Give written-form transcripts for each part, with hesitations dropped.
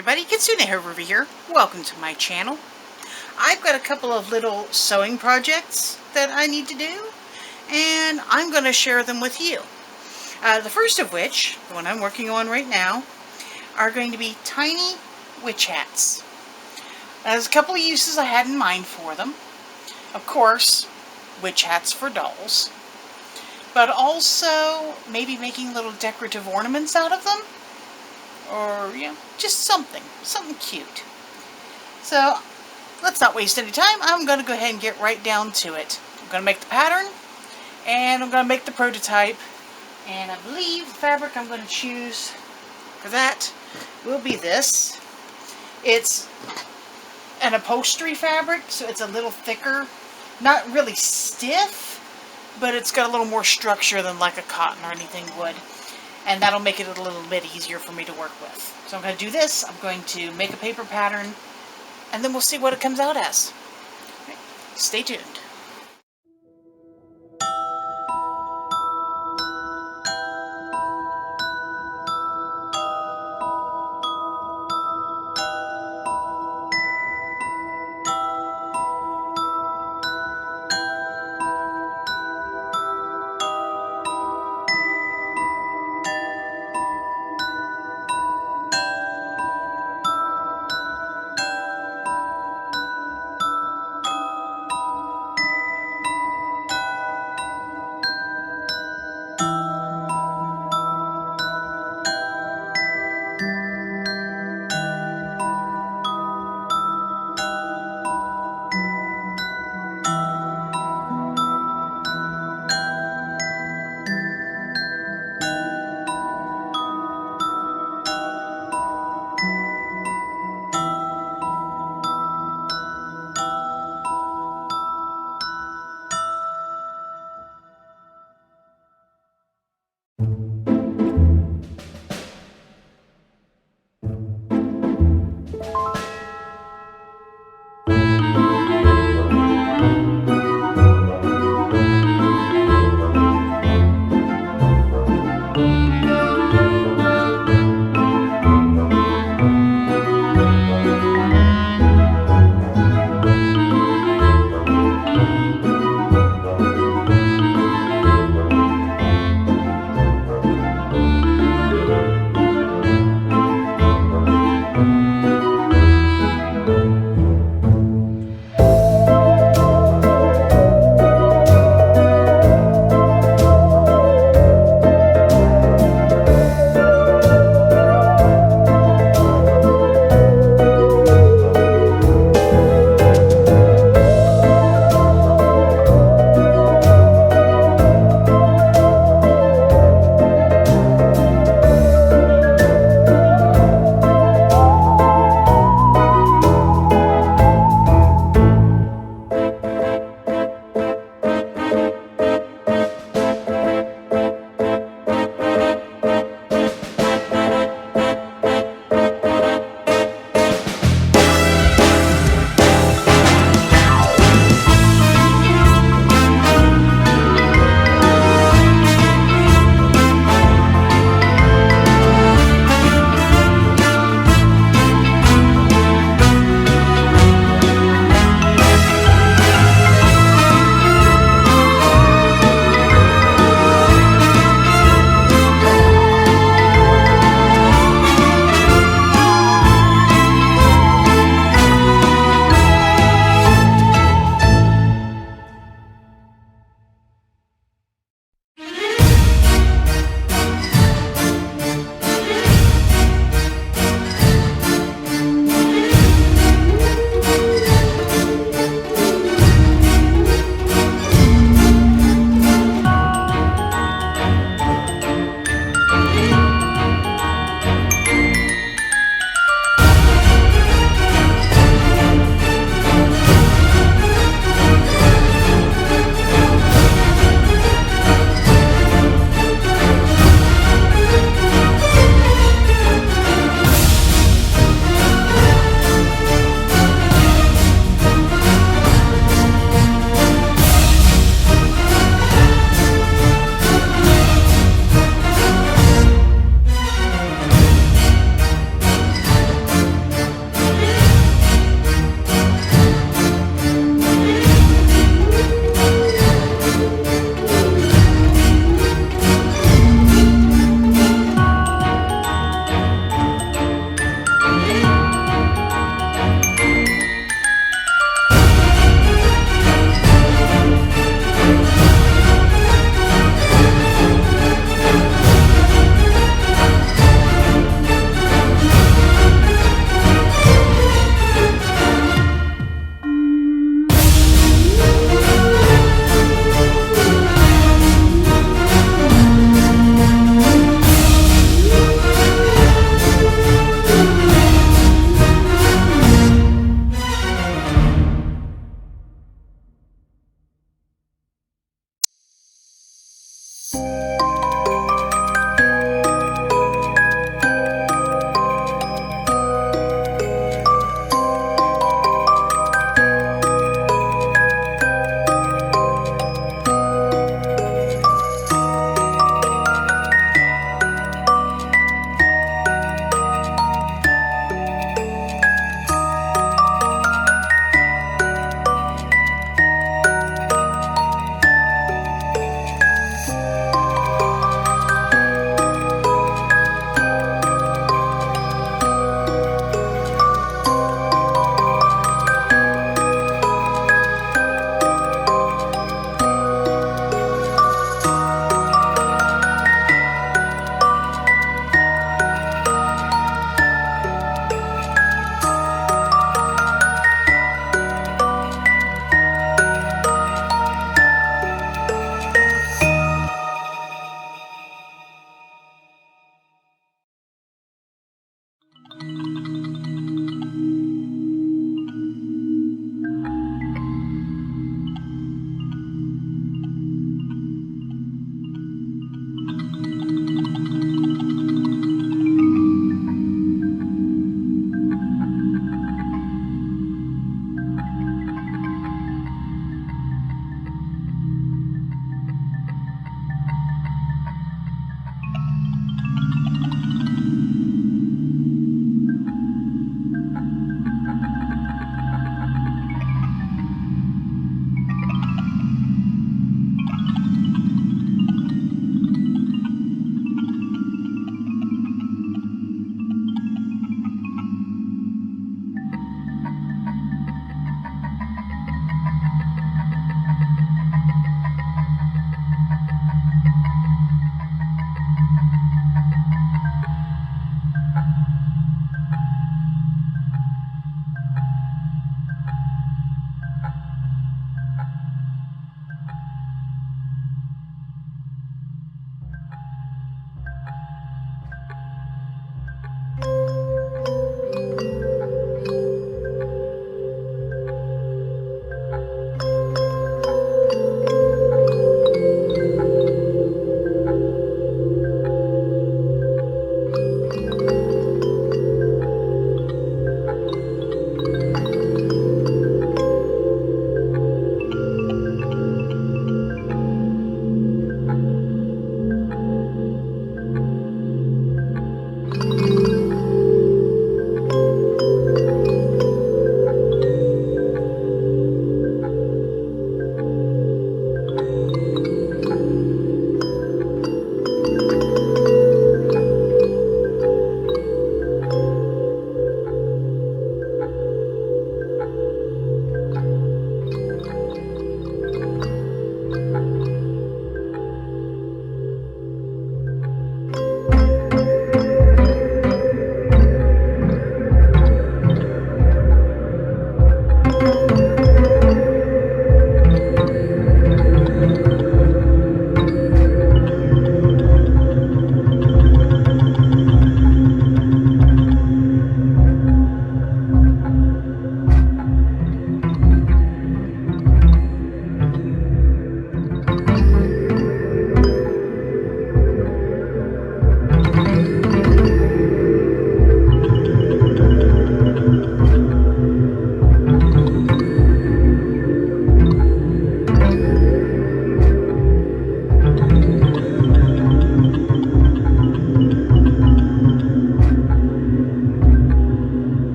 everybody, Kitsune River here. Welcome to my channel. I've got a couple of little sewing projects that I need to do, and I'm going to share them with you. The first of which, the one I'm working on right now, are going to be tiny witch hats. There's a couple of uses I had in mind for them. Of course, witch hats for dolls, but also maybe making little decorative ornaments out of them. Or, just something cute. So, let's not waste any time. I'm going to go ahead and get right down to it. I'm going to make the pattern, and I'm going to make the prototype, and I believe the fabric I'm going to choose for that will be this. It's an upholstery fabric, so it's a little thicker, not really stiff, but it's got a little more structure than like a cotton or anything would. And that'll make it a little bit easier for me to work with. So I'm going to do this, I'm going to make a paper pattern, and then we'll see what it comes out as. Okay. Stay tuned.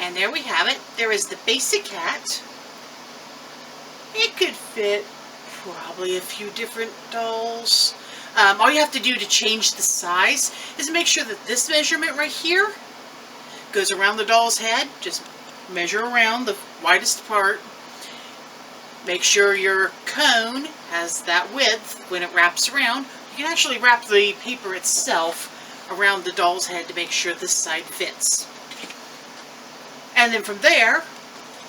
And there we have it. There is the basic hat. It could fit probably a few different dolls. All you have to do to change the size is make sure that this measurement right here goes around the doll's head. Just measure around the widest part. Make sure your cone has that width when it wraps around. You can actually wrap the paper itself around the doll's head to make sure this side fits. And then from there,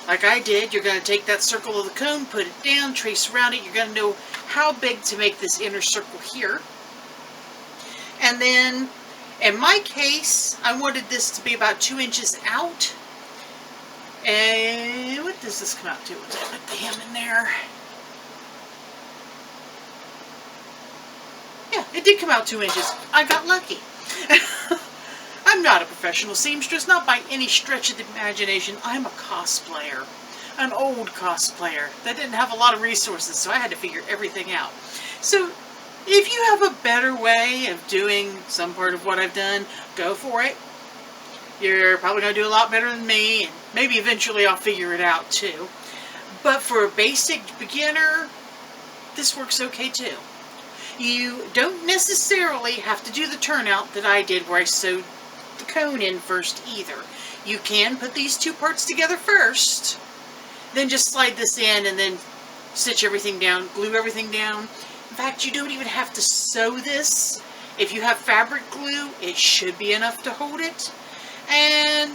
like I did, you're going to take that circle of the cone, put it down, trace around it. You're going to know how big to make this inner circle here. And then, in my case, I wanted this to be about 2 inches out. And what does this come out to? Let's put the hem in there. Yeah, it did come out 2 inches. I got lucky. I'm not a professional seamstress, not by any stretch of the imagination. I'm a cosplayer, an old cosplayer that didn't have a lot of resources, so I had to figure everything out. So if you have a better way of doing some part of what I've done, go for it. You're probably going to do a lot better than me, and maybe eventually I'll figure it out too. But for a basic beginner, this works okay too. You don't necessarily have to do the turnout that I did where I sewed the cone in first either. You can put these two parts together first, then just slide this in and then stitch everything down, glue everything down. In fact, you don't even have to sew this. If you have fabric glue, it should be enough to hold it. And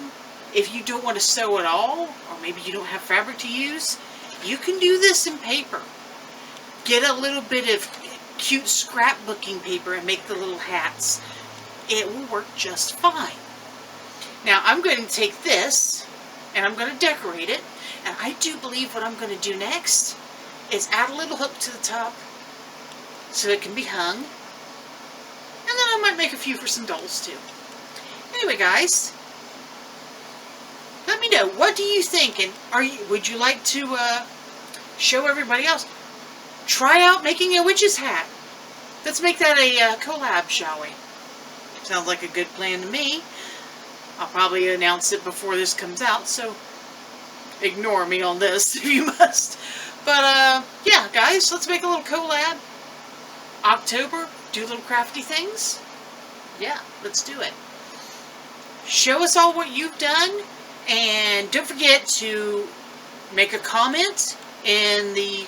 if you don't want to sew at all, or maybe you don't have fabric to use, you can do this in paper. Get a little bit of cute scrapbooking paper and make the little hats. It will work just fine. Now I'm going to take this and I'm going to decorate it. And I do believe what I'm going to do next is add a little hook to the top so it can be hung. And then I might make a few for some dolls too. Anyway, guys, let me know, what do you think? And would you like to show everybody else? Try out making a witch's hat. Let's make that a collab, shall we? Sounds like a good plan to me. I'll probably announce it before this comes out, so ignore me on this if you must. But yeah, guys, let's make a little collab. October, do little crafty things. Yeah, let's do it. Show us all what you've done, and don't forget to make a comment in the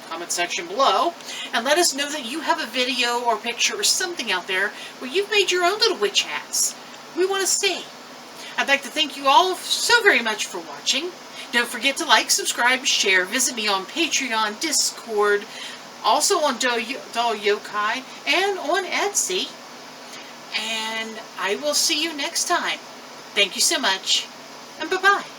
comment section below and let us know that you have a video or picture or something out there where you've made your own little witch hats. We want to see. I'd like to thank you all so very much for watching. Don't forget to like, subscribe, share, visit me on Patreon, Discord, also on Doll Yokai, and on Etsy. And I will see you next time. Thank you so much, and bye-bye.